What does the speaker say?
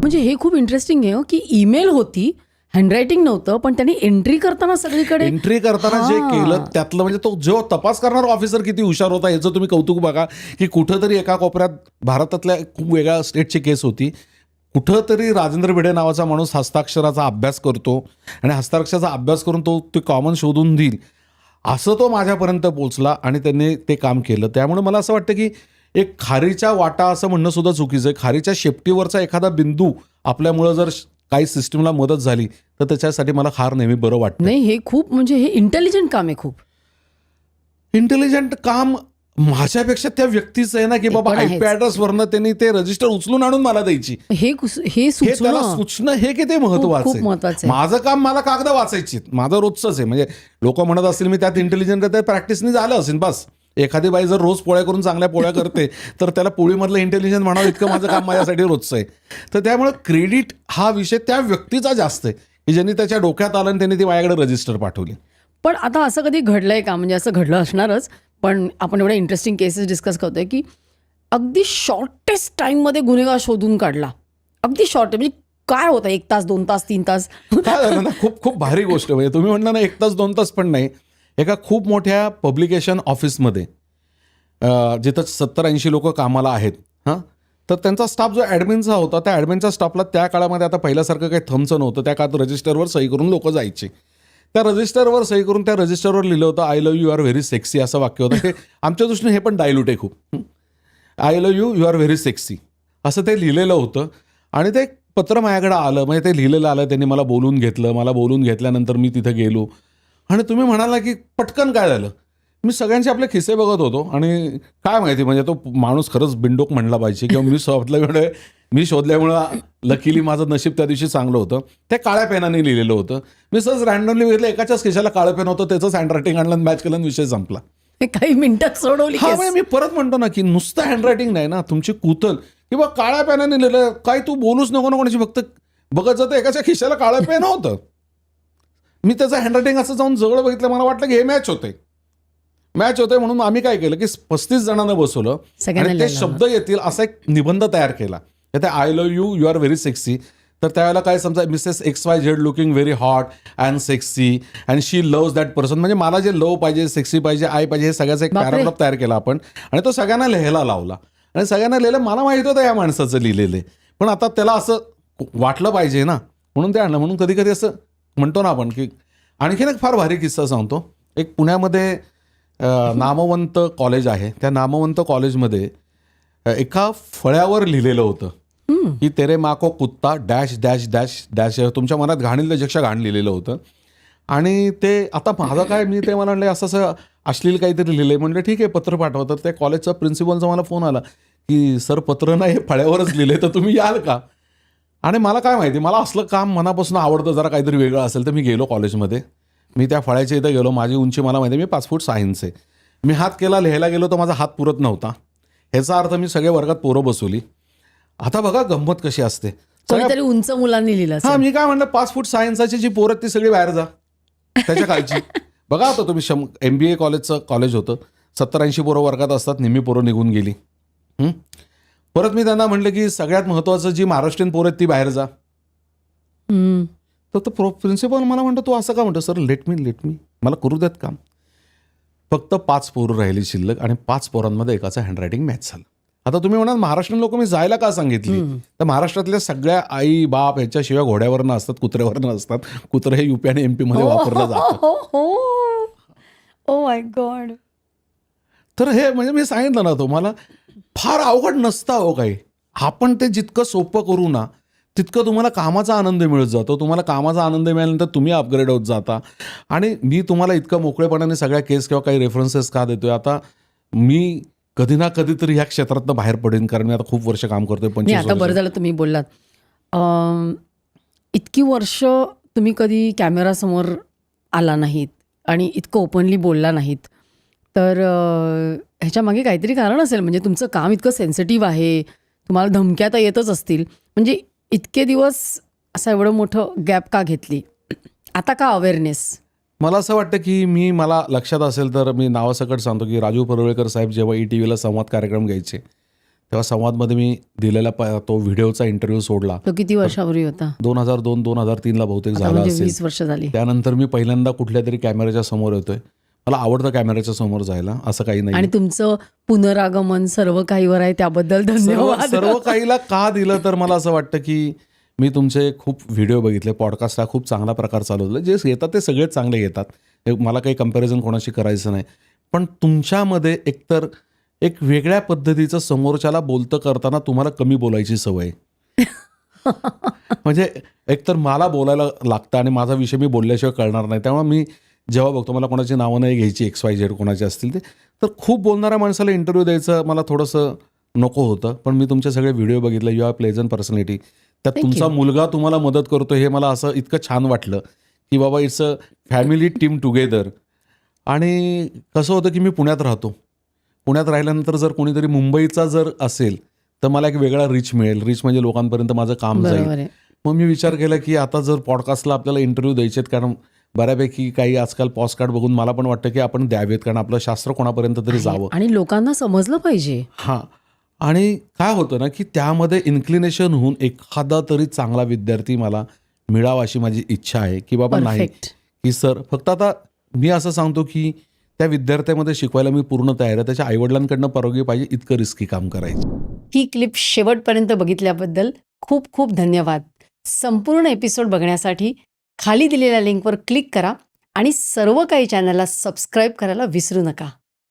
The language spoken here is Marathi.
म्हणजे हे खूप इंटरेस्टिंग आहे की ईमेल होती, हँडरायटिंग नव्हतं, पण त्यांनी एंट्री करताना सगळीकडे एंट्री करताना जे केलं त्यातलं म्हणजे तो जो तपास करणारा ऑफिसर किती हुशार होता याचं तुम्ही कौतुक बघा. की कुठंतरी एका कोपऱ्यात भारतातल्या खूप वेगळ्या स्टेटची केस होती, कुठंतरी राजेंद्र भिडे नावाचा माणूस हस्ताक्षराचा अभ्यास करतो आणि हस्ताक्षराचा अभ्यास करून तो ते कॉमन शोधून देईल असं तो माझ्यापर्यंत पोचला आणि त्यांनी ते काम केलं. त्यामुळे मला असं वाटतं की एक खारीच्या वाटा असं म्हणणं सुद्धा चुकीचं आहे. खारीच्या शेपटीवरचा एखादा बिंदू आपल्यामुळं जर काही सिस्टीमला मदत झाली तर त्याच्यासाठी मला फार नेहमी बरं वाटतं. नाही, हे खूप म्हणजे हे इंटेलिजंट काम आहे, खूप इंटेलिजंट काम माझ्यापेक्षा त्या व्यक्तीचं आहे ना, की बाबा आहेच. आयपी ॲड्रेसवरनं त्यांनी ते रजिस्टर उचलून आणून मला द्यायची. हे हे त्याला सूचना हे किती महत्वाचं खूप महत्वाचं आहे. माझं काम मला कागद वाचायची, माझं रोजचंच आहे. म्हणजे लोक म्हणत असतील मी त्यात इंटेलिजंट आहे, प्रॅक्टिसनी झालं असेल बस. एखादी बाई जर रोज पोळ्या करून चांगल्या पोळ्या करते तर त्याला पोळीमधलं इंटेलिजन्स म्हणावं इतकं माझं काम माझ्यासाठी रोजचं आहे. तर त्यामुळे क्रेडिट हा विषय त्या व्यक्तीचा जास्त आहे की ज्यांनी त्याच्या डोक्यात आलं आणि त्यांनी ती माझ्याकडे रजिस्टर पाठवली. पण आता असं कधी घडलंय का, म्हणजे असं घडलं असणारच, पण आपण एवढ्या इंटरेस्टिंग केसेस डिस्कस करतोय की अगदी शॉर्टेस्ट टाईममध्ये गुन्हेगार शोधून काढला, अगदी शॉर्ट, म्हणजे काय होतं 1 तास 2 तास 3 तास काय झालं ना, खूप खूप भारी गोष्ट. म्हणजे तुम्ही म्हणला ना 1 तास 2 तास पण नाही, एका खूप मोठ्या पब्लिकेशन ऑफिसमध्ये जिथं 70-80 लोक कामाला आहेत हां, तर त्यांचा स्टाफ जो ॲडमिनचा होता त्या ॲडमिनच्या स्टाफला त्या काळामध्ये आता पहिल्यासारखं काही थंबचं नव्हतं. त्या काळात रजिस्टरवर सही करून लोक जायचे. त्या रजिस्टरवर सही करून त्या रजिस्टरवर लिहिलं होतं I love you are very sexy असं वाक्य होतं. हे आमच्या दृष्टीने हे पण डायल्यूट आहे खूप. I love you you are very sexy असं ते लिहिलेलं होतं आणि ते पत्र माझ्याकडे आलं. म्हणजे ते लिहिलेलं आलं, त्यांनी मला बोलून घेतलं. मला बोलून घेतल्यानंतर मी तिथं गेलो आणि तुम्ही म्हणाला की पटकन काय झालं, मी सगळ्यांचे आपले खिस्से बघत होतो आणि काय माहिती म्हणजे तो माणूस खरंच बिंडोक म्हणला पाहिजे किंवा मी शोधल्यामुळं लकीली माझं नशीब त्या दिवशी चांगलं होतं. ते काळ्या पेनाने लिहिलेलं होतं. मी सहज रँडमली बघितलं, एकाच्याच खिशाला काळं पेन होतं, त्याचंच हँडरायटिंग आणलं, मॅच केलं, विषय संपला. काही मिनिटात सोडवली हा case. म्हणजे मी परत म्हणतो ना की नुसतं हँडरायटिंग नाही ना, तुमची कुतल किंवा काळ्या पेनाने लिहिलं, काय तू बोलूच नको ना कोणाची, फक्त बघत जातं एकाच्या खिशाला काळं पेन होतं. मी त्याचं हँडरायटिंग असं जाऊन जवळ बघितलं, मला वाटलं की हे मॅच होते म्हणून आम्ही काय केलं की 35 जणांना बसवलं आणि ते शब्द येतील असा एक निबंध तयार केला. ते I love you you are very sexy. तर त्यावेळेला काय समजा Mrs XYZ looking very hot and sexy and she loves that person, म्हणजे मला जे लव पाहिजे, सेक्सी पाहिजे, आय पाहिजे, हे सगळ्याचा एक पॅराग्राफ तयार केला आपण आणि तो सगळ्यांना लिहायला लावला. आणि सगळ्यांना लिहिलं, मला माहित होतं या माणसाचं लिहिलेलं, पण आता त्याला असं वाटलं पाहिजे ना म्हणून ते आणलं. म्हणून कधी कधी असं म्हणतो ना आपण की आणखीन एक फार भारी किस्सा सांगतो. एक पुण्यामध्ये नामवंत कॉलेज आहे, त्या नामवंत कॉलेजमध्ये एका फळ्यावर लिहिलेलं होतं की तेरे माँ को कुत्ता डॅश डॅश डॅश डॅश, तुमच्या मनात घाणील्यापेक्षा घाण लिहिलेलं होतं. आणि ते आता माझं काय, मी ते मला म्हणले असं अश्लील काहीतरी लिहिलंय. म्हणलं ठीक आहे पत्र पाठवा. तर त्या कॉलेजचा प्रिन्सिपलचा मला फोन आला की सर पत्र नाही, हे फळ्यावरच लिहिलंय, तर तुम्ही याल का. आणि मला काय माहिती, मला असलं काम मनापासून आवडतं, जरा काहीतरी वेगळं असेल तर मी गेलो कॉलेजमध्ये. मी त्या फळ्याच्या इथं गेलो. माझी उंची मला माहिती, मी 5 फूट 6 इंच आहे. मी हात केला, लिहायला गेलो तर माझा हात पुरत नव्हता. ह्याचा अर्थ मी सगळ्या वर्गात पोरं बसवली. आता बघा गंमत कशी असते. कोणीतरी उंच मुलांनी लिहिलं हां, मी काय म्हणलं 5 फूट 6 इंचाची जी पोरं ती सगळी बाहेर जा त्याच्या खालची. बघा होतं तुम्ही MBA कॉलेजचं कॉलेज होतं, 70-80 पोरं वर्गात असतात, नेहमी पोरं निघून गेली. परत मी त्यांना म्हटलं की सगळ्यात महत्त्वाचं जी महाराष्ट्रीयन पोरं आहेत ती बाहेर जा. तर प्रिन्सिपल मला म्हणतो तू असं का म्हणतो. सर लेट मी मला करू देत काम. फक्त 5 पोरं राहिली शिल्लक आणि 5 पोरांमध्ये एकाचं हँडरायटिंग मॅच झालं. आता तुम्ही म्हणाल महाराष्ट्रीयन लोक मी जायला का सांगितली, तर महाराष्ट्रातल्या सगळ्या आई बाप ह्याच्याशिवाय घोड्यावरनं असतात, कुत्र्यावरनं असतात. कुत्रं हे UP आणि MP मध्ये वापरलं जातं. Oh my God. तर हे म्हणजे मी सांगितलं ना तुम्हाला, फार अवघड नसतं हो काही. आपण ते जितकं सोपं करू ना तितकं तुम्हाला कामाचा आनंद मिळत जातो. तुम्हाला कामाचा आनंद मिळाल्यानंतर तुम्ही अपग्रेड होत जाता. आणि मी तुम्हाला इतकं मोकळेपणाने सगळ्या केस किंवा काही रेफरन्सेस का देतोय, आता मी कधी ना कधीतरी ह्या क्षेत्रातनं बाहेर पडेन, कारण मी आता खूप वर्ष काम करतोय. 25 आता बरं झालं तुम्ही बोललात. इतकी वर्ष तुम्ही कधी कॅमेरासमोर आला नाहीत आणि इतकं ओपनली बोलला नाहीत, तर ह्याच्या मागे काहीतरी कारण असेल. म्हणजे तुमचं काम इतकं सेन्सिटिव्ह आहे, तुम्हाला धमक्या तर येतच असतील. म्हणजे इतके दिवस असं एवढं मोठं गॅप का घेतली, आता का अवेअरनेस. मला असं वाटतं की मला लक्षात असेल तर मी नावासकट सांगतो की राजू परुळेकर साहेब जेव्हा ETVला संवाद कार्यक्रम घ्यायचे तेव्हा संवादमध्ये मी दिलेला तो व्हिडिओचा इंटरव्ह्यू सोडला. तो किती वर्षापूर्वी होता? 2002-2003ला बहुतेक आता झाला म्हणजे असेल. 20 वर्ष झाली. त्यानंतर मी पहिल्यांदा कुठल्या तरी कॅमेऱ्याच्या समोर येतोय. मला आवडतं कॅमेऱ्याच्या समोर जायला, असं काही नाही. आणि तुमचं पुनरागमन सर्व काहीवर आहे त्याबद्दल धन्यवाद. सर्व काहीला का दिलं तर मला असं वाटतं की मी तुमचे खूप व्हिडिओ बघितले. पॉडकास्ट हा खूप चांगला प्रकार चालवला. जे येतात ते सगळेच चांगले येतात. मला काही कंपॅरिझन कोणाशी करायचं नाही. पण तुमच्यामध्ये एकतर एक वेगळ्या पद्धतीचं समोरच्याला बोलतं करताना तुम्हाला कमी बोलायची सवय. म्हणजे एकतर मला बोलायला लागतं आणि माझा विषय मी बोलल्याशिवाय कळणार नाही. त्यामुळे मी जेव्हा बघतो, मला कोणाची नावं नाही घ्यायची, XYZ कोणाचे असतील ते, तर खूप बोलणाऱ्या माणसाला इंटरव्ह्यू द्यायचं मला थोडंसं नको होतं. पण मी तुमचे सगळे व्हिडिओ बघितले. You are pleasant personality. त्यात Thank तुमचा you. मुलगा तुम्हाला मदत करतो हे मला असं इतकं छान वाटलं की बाबा it's a family team together. आणि कसं होतं की मी पुण्यात राहतो. पुण्यात राहिल्यानंतर जर कोणीतरी मुंबईचा जर असेल तर मला एक वेगळा रिच मिळेल. रिच म्हणजे लोकांपर्यंत माझं काम जाईल. बरोबर आहे. मग मी विचार केला की आता जर पॉडकास्टला आपल्याला इंटरव्ह्यू द्यायचे आहेत, कारण बऱ्यापैकी काही आजकाल पॉडकास्ट बघून मला पण वाटतं की आपण द्यावेत, कारण आपलं शास्त्र कोणापर्यंत तरी जावं. आणि लोकांना समजलं पाहिजे. हां. आणि काय होतं ना की त्यामध्ये इन्क्लिनेशन होऊन एखादा तरी चांगला विद्यार्थी मला मिळावा अशी माझी इच्छा आहे की बाबा नाही परफेक्ट. की सर, फक्त आता मी असं सांगतो की त्या विद्यार्थ्यामध्ये शिकवायला मी पूर्ण तयार आहे. त्याच्या आईवडिलांकडनं परवानगी पाहिजे इतकं रिस्की काम करायचं. ही क्लिप शेवटपर्यंत बघितल्याबद्दल खूप खूप धन्यवाद. संपूर्ण एपिसोड बघण्यासाठी खाली दिलेल्या लिंकवर क्लिक करा आणि सर्व काही चॅनलला सबस्क्राईब करायला विसरू नका.